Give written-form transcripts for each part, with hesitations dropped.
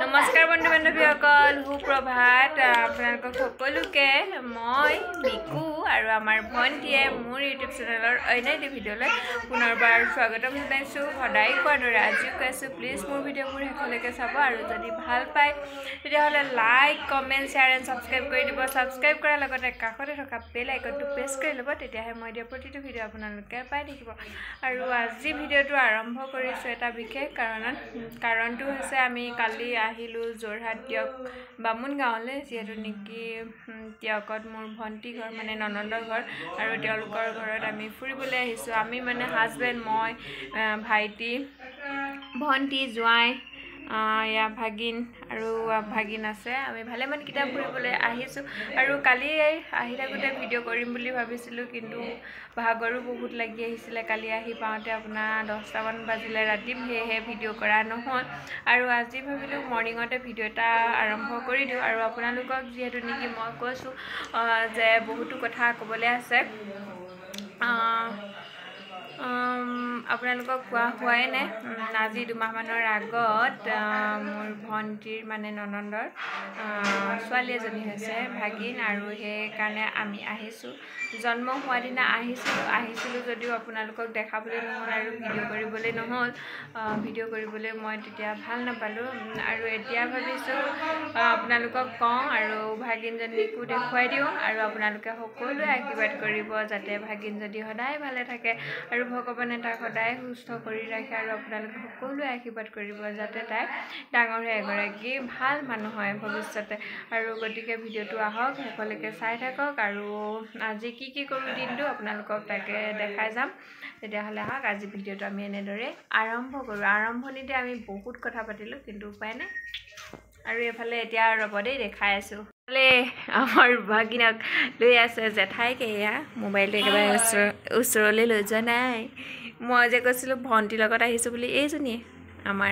নমস্কাৰ বন্ধু বান্ধৱীসকল সুপ্ৰভাত আপোনালোকক সকলোকে মই বিকু আৰু আমাৰ ভণ্টিয়ে মোৰ ইউটিউব চেনেলৰ অন্য এটা ভিডিঅ'লৈ পুনৰবাৰ স্বাগতম জনাইছোঁ সদায় কোৱাৰ দৰে আজিও কৈছোঁ প্লিজ মোৰ ভিডিঅ'বোৰ শেষলৈকে চাব আৰু যদি ভাল পায় তেতিয়াহ'লে like comment share and subscribe কৰি দিব ছাবস্ক্ৰাইব কৰাৰ লগতে কাষতে থকা বেল আইকনটো প্ৰেছ কৰি ল'ব তেতিয়াহে মই দিয়া প্ৰতিটো ভিডিঅ' আপোনালোকে পাই থাকিব আৰু আজি ভিডিঅ'টো আৰম্ভ কৰিছোঁ এটা বিশেষ কাৰণটো হৈছে আমি কালি আহিলোঁ যোৰহাট টিয়ক বামুণ গাঁৱলৈ যিহেতু নেকি টিয়কত মোৰ ভণ্টি ঘৰ মানে ননন্দৰ ঘৰ আৰু তেওঁলোকৰ ঘৰত আমি ফুৰিবলৈ আহিছোঁ আমি মানে হাজবেণ্ড মই ভাইটি ভণ্টি জোঁৱাই ভাগিন আৰু ভাগিন আছে আমি ভালেমান কিতাপ ফুৰিবলৈ আহিছোঁ আৰু কালি আহি থাকোঁতে ভিডিঅ' কৰিম বুলি ভাবিছিলোঁ কিন্তু ভাগৰো বহুত লাগি আহিছিলে কালি আহি পাওঁতে আপোনাৰ 10টামান বাজিলে ৰাতি সেয়েহে ভিডিঅ' কৰা নহ'ল আৰু আজি ভাবিলোঁ মৰ্ণিঙতে ভিডিঅ' এটা আৰম্ভ কৰি দিওঁ আৰু আপোনালোকক যিহেতু নেকি মই কৈছোঁ যে বহুতো কথা ক'বলৈ আছে আপোনালোকক কোৱা হোৱাই নাই আজি দুমাহমানৰ আগত মোৰ ভণ্টিৰ মানে ননন্দৰ ছোৱালী এজনী হৈছে ভাগিন আৰু সেইকাৰণে আমি আহিছোঁ জন্ম হোৱা দিনা আহিছিলোঁ যদিও আপোনালোকক দেখাবলৈ নহ'ল আৰু ভিডিঅ' কৰিবলৈ মই তেতিয়া ভাল নাপালোঁ আৰু এতিয়া ভাবিছোঁ আপোনালোকক কওঁ আৰু ভাগিনজনীকো দেখুৱাই দিওঁ আৰু আপোনালোকে সকলোৱে আশীৰ্বাদ কৰিব যাতে ভাগিনজনী সদায় ভালে থাকে আৰু ভগৱানে তাক সদায় সুস্থ কৰি ৰাখে আৰু আপোনালোকে সকলোৱে আশীৰ্বাদ কৰিব যাতে তাই ডাঙৰ হৈ এগৰাকী ভাল মানুহ হয় ভৱিষ্যতে আৰু গতিকে ভিডিঅ'টো আহক শেষলৈকে চাই থাকক আৰু আজি কি কৰোঁ দিনটো আপোনালোকক তাকে দেখাই যাম তেতিয়াহ'লে আহক আজি ভিডিঅ'টো আমি এনেদৰে আৰম্ভ কৰোঁ আৰম্ভণিতে আমি বহুত কথা পাতিলোঁ কিন্তু উপায় নাই আৰু এইফালে এতিয়া ৰ'ব দেই দেখাই আছোঁ আমাৰ ভাগিনক লৈ আছে জেঠাইকে এয়া মোবাইলটো একেবাৰে ওচৰলৈ লৈ যোৱা নাই মই যে কৈছিলোঁ ভণ্টিৰ লগত আহিছোঁ বুলি এইজনীয়ে আমাৰ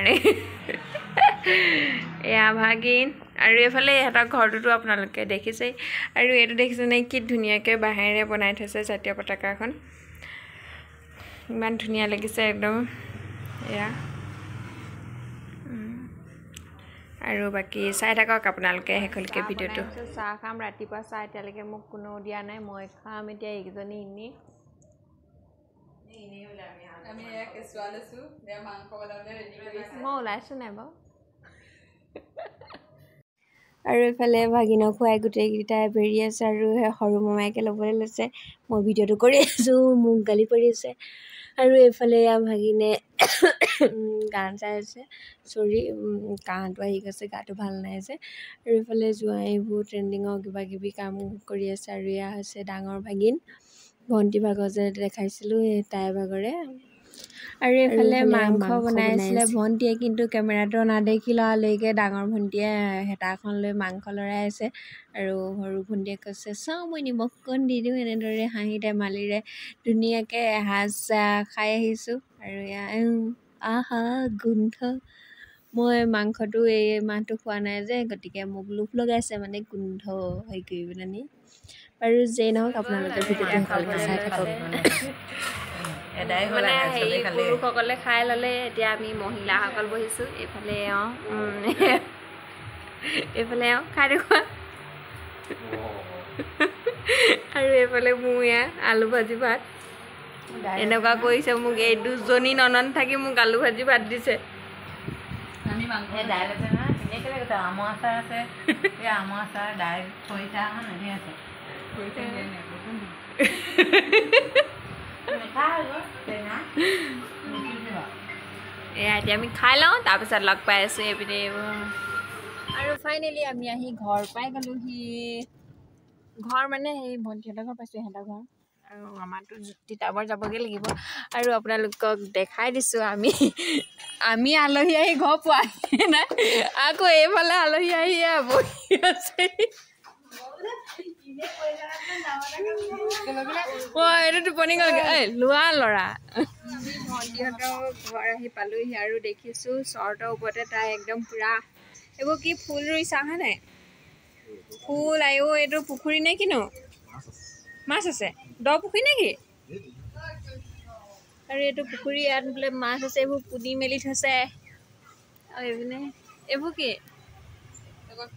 এয়া ভাগিন আৰু এইফালে ইহঁতৰ ঘৰটোতো আপোনালোকে দেখিছেই আৰু এইটো দেখিছে নে কি ধুনীয়াকৈ বাঁহেৰে বনাই থৈছে জাতীয় পতাকাখন ইমান ধুনীয়া লাগিছে একদম এয়া আৰু বাকী চাই থাকক আপোনালোকে শেষলৈকে ভিডিঅ'টো চাহ খাম ৰাতিপুৱা চাহ এতিয়ালৈকে মোক কোনো দিয়া নাই মই খাম এতিয়া এইকেইজনী এনেই মই ওলাইছোঁ নাই বাৰু আৰু এইফালে ভাগিনক খুৱাই গোটেইকেইটাই বেৰি আছে আৰু সেই সৰু মামাইকে ল'বলৈ লৈছে মই ভিডিঅ'টো কৰি আছোঁ মোক গালি পাৰি আছে আৰু এইফালে ভাগিনে গান চাই আছে কাহটো আহি গৈছে গাটো ভাল নাই আছে আৰু এইফালে জোঁৱাইবোৰ ট্ৰেণ্ডিঙৰ কিবাকিবি কাম কৰি আছে আৰু এয়া হৈছে ডাঙৰ ভাগিন ভণ্টি ভাগৰ যে দেখাইছিলোঁ সেই তাইৰ ভাগৰে আৰু এইফালে মাংস বনাইছিলে ভণ্টিয়ে কিন্তু কেমেৰাটো নাদেখি লৰালৈকে ডাঙৰ ভণ্টিয়ে হেতাখন লৈ মাংস লৰাই আছে আৰু সৰু ভণ্টিয়ে কৈছে চাওঁ মই নিমখ অকণ দি দিওঁ এনেদৰে হাঁহি ধেমালিৰে ধুনীয়াকৈ এসাঁজ খাই আহিছোঁ আৰু আহা গোন্ধ মই মাংসটো এই মাহটো খোৱা নাই যে গতিকে মোক লোভ লগাইছে মানে গোন্ধ হেৰি কৰিবলৈ নি বাৰু যেই নহওক আপোনালোকে ভিডিঅ'টো শেষলৈকে চাই থাকক মানে হেৰি পুৰুষসকলে খাই ল'লে এতিয়া আমি মহিলাসকল বহিছোঁ এইফালে খাই দেখুৱা আৰু এইফালে মোৰ এয়া আলু ভাজি ভাত এনেকুৱা কৰিছে মোক এই দুজনী ননন থাকি মোক আলু ভাজি ভাত দিছে আমৰ আচাৰ আছে আমৰ আচাৰ দাইল খৰিচা হেৰি আছে এয়া এতিয়া আমি খাই লওঁ তাৰপিছত লগ পাই আছোঁ এইপিনে আৰু ফাইনেলি আমি আহি ঘৰ পাই গ'লোহি ঘৰ মানে সেই ভণ্টিহঁতৰ ঘৰ পাইছোঁ সিহঁতৰ ঘৰ আৰু আমাৰতো তিতাবৰ যাবগৈ লাগিব আৰু আপোনালোকক দেখাই দিছোঁ আমি আলহী আহি ঘৰ পোৱাহি নাই আকৌ এইফালে আলহী আহি বহি আছে এইটো টোপনি গ'লগৈ লোৱা ল'ৰা আমি ভণ্টিহঁতৰ ঘৰ আহি পালোহি আৰু দেখিছোঁ চৰ্টৰ ওপৰতে তাই একদম পূৰা এইবোৰ কি ফুল ৰুইছা হয় নাই ফুল এইটো পুখুৰী নে কিনো মাছ আছে দ পুখুৰী নেকি আৰু এইটো পুখুৰী ইয়াত বোলে মাছ আছে এইবোৰ পুদি মেলি থৈছে আৰু এইপিনে এইবোৰ কি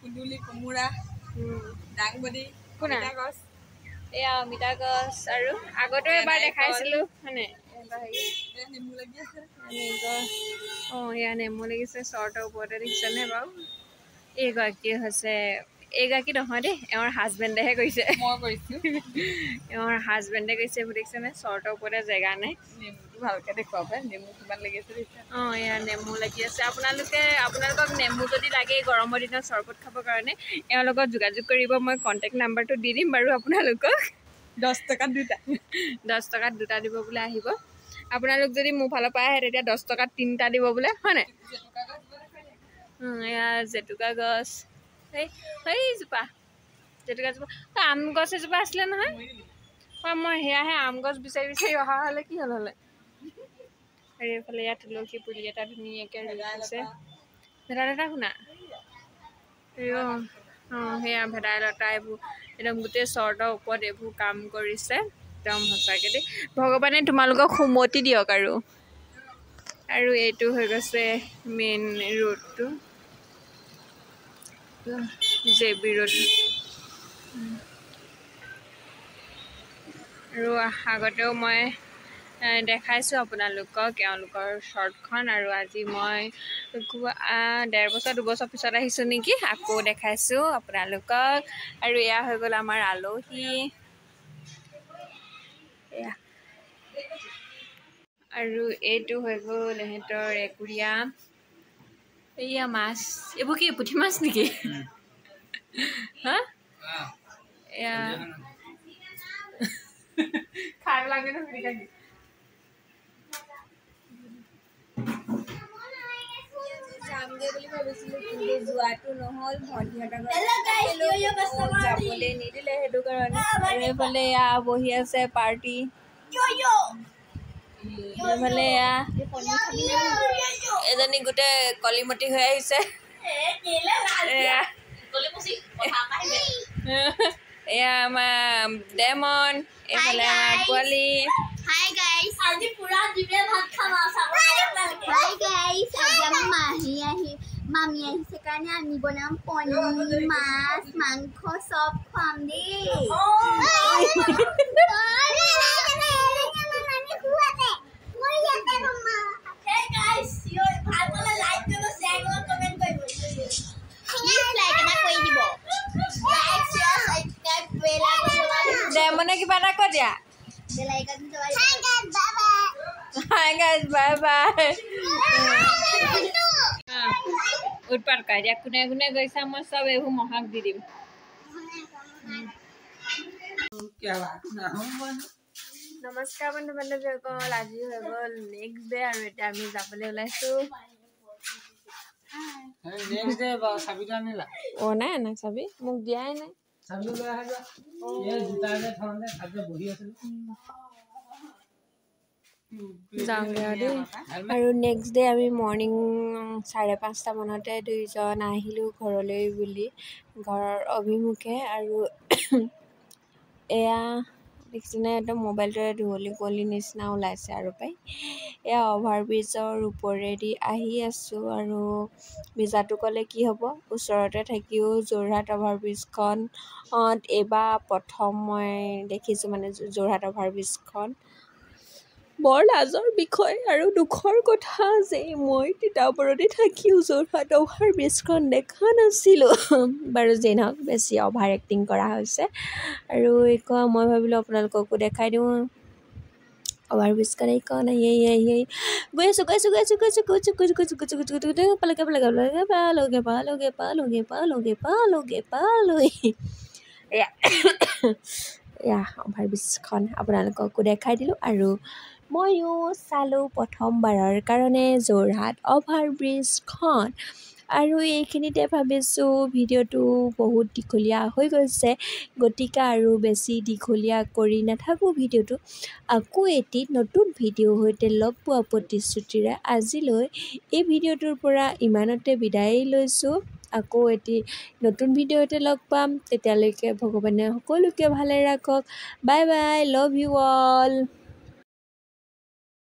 কুন্দুলি কোমোৰা দাংবডি কোনা অমিতা গছ এয়া অমিতা গছ আৰু আগতেও এবাৰ দেখাইছিলোঁ হয়নে নেমু লাগি আছে অঁ এয়া নেমু লাগিছে চৰ্টৰ ওপৰতে দেখিছেনে বাৰু এইগৰাকী নহয় দেই এওঁৰ হাজবেণ্ডেহে কৈছে মই কৰিছোঁ এওঁৰ হাজবেণ্ডে কৈছে দেখিছেনে চৰ্টৰ ওপৰতে জেগা নাই নেমুটো ভালকৈ দেখুৱাব নেমু কিমান লাগি আছে অঁ এয়া নেমু লাগি আছে আপোনালোকক নেমু যদি লাগে গৰমৰ দিনত চৰবত খাবৰ কাৰণে এওঁৰ লগত যোগাযোগ কৰিব মই কণ্টেক্ট নাম্বাৰটো দি দিম বাৰু আপোনালোকক 10 টকাত দুটা 10 টকাত দুটা দিব বোলে আহিব আপোনালোক যদি মোৰ ফালৰ পৰা আহে তেতিয়া 10 টকাত 3টা দিব বোলে হয়নে এয়া জেতুকা গছ সেইজোপা জেতুকাজোপা আম গছ এজোপা আছিলে নহয় মই সেয়াহে আম গছ বিচাৰি বিচাৰি অহা হ'লে কি হ'ল হ'লে আৰু এইফালে ইয়াত তুলসী পুলি এটা ধুনীয়াকৈ ৰুইছে ভেদাইলতা শুনা অঁ সেয়া ভেদাইলতা এইবোৰ একদম গোটেই চৰ্টৰ ওপৰত এইবোৰ কাম কৰিছে একদম সঁচাকৈ দেই ভগৱানে তোমালোকক সুমতি দিয়ক আৰু এইটো হৈ গৈছে মেইন ৰোডটো জেবি ৰোড আৰু আগতেও মই দেখাইছোঁ আপোনালোকক এওঁলোকৰ শ্বৰ্টখন আৰু আজি মই 1.5 বছৰ 2 বছৰ পিছত আহিছোঁ নেকি আকৌ দেখাইছোঁ আপোনালোকক আৰু এয়া হৈ গ'ল আমাৰ আলহী এয়া আৰু এইটো হৈ গ'ল এহেঁতৰ একুৰীয়া এয়া মাছ এইবোৰ কি পুঠি মাছ নেকি হা এয়া খাই লাগে ন যামগে বুলি ভাবিছিলোঁ কিন্তু যোৱাটো নহ'ল ভণ্টিহঁতৰ যাবলৈ নিদিলে সেইটো কাৰণে আৰু এইফালে এয়া বহি আছে পাৰ্টি এইফালে এয়া এজনী গোটেই কলিমতি হৈ আহিছে এয়া আমাৰ ডেমন এইফালে আমাৰ পোৱালি Hi guys, আজি পুৰা দিনে ভাত খাম Hi guys, আজি আমাৰ মামি আহিছে কাৰণে আমি বনাম পনীৰ মাছ মাংস সব খাম ডেমনে কিবা এটা কৈ দিয়া Hi guys, bye bye. উৎপাত কৰি দিয়া কোনে কোনে গৈছা মই চব এইবোৰ মহাক দি দিম নমস্কাৰ বন্ধু বান্ধৱীসকল আজি হৈ গ'ল নেক্সট ডে আৰু এতিয়া আমি যাবলৈ ওলাইছোঁ অঁ নাই নাই চাবি মোক দিয়াই নাই যাওঁগৈ আৰু দেই আৰু নেক্সট ডে আমি মৰ্ণিং 5:30 মানতে দুইজন আহিলোঁ ঘৰলৈ বুলি ঘৰৰ অভিমুখে আৰু এয়া দেখিছেনে একদম মোবাইলটোৰে ধুৱলি কুঁৱলি নিচিনা ওলাইছে আৰু পাই এয়া অভাৰব্ৰিজৰ ওপৰেদি আহি আছোঁ আৰু ভিজাটো ক'লে কি হ'ব ওচৰতে থাকিও যোৰহাট অভাৰব্ৰিজখন এইবাৰ প্ৰথম মই দেখিছোঁ মানে যোৰহাট অভাৰব্ৰিজখন বৰ লাজৰ বিষয় আৰু দুখৰ কথা যে মই তিতাবৰতে থাকিও যোৰহাট অভাৰব্ৰিজখন দেখা নাছিলোঁ বাৰু যেই নহওক বেছি অভাৰ এক্টিং কৰা হৈছে আৰু মই ভাবিলোঁ আপোনালোককো দেখাই দিওঁ অভাৰব্ৰিজখন এইখন গৈ আছোঁ পালোগে এয়া অভাৰব্ৰিজখন আপোনালোককো দেখাই দিলোঁ আৰু ময়ো চালোঁ প্ৰথমবাৰৰ কাৰণে যোৰহাট অভাৰব্ৰিজখন আৰু এইখিনিতে ভাবিছোঁ ভিডিঅ'টো বহুত দীঘলীয়া হৈ গৈছে গতিকে আৰু বেছি দীঘলীয়া কৰি নাথাকোঁ ভিডিঅ'টো আকৌ এটি নতুন ভিডিঅ'ৰ সৈতে লগ পোৱা প্ৰতিশ্ৰুতিৰে আজিলৈ এই ভিডিঅ'টোৰ পৰা ইমানতে বিদায় লৈছোঁ আকৌ এটি নতুন ভিডিঅ'তে লগ পাম তেতিয়ালৈকে ভগৱানে সকলোকে ভালে ৰাখক bye bye love you all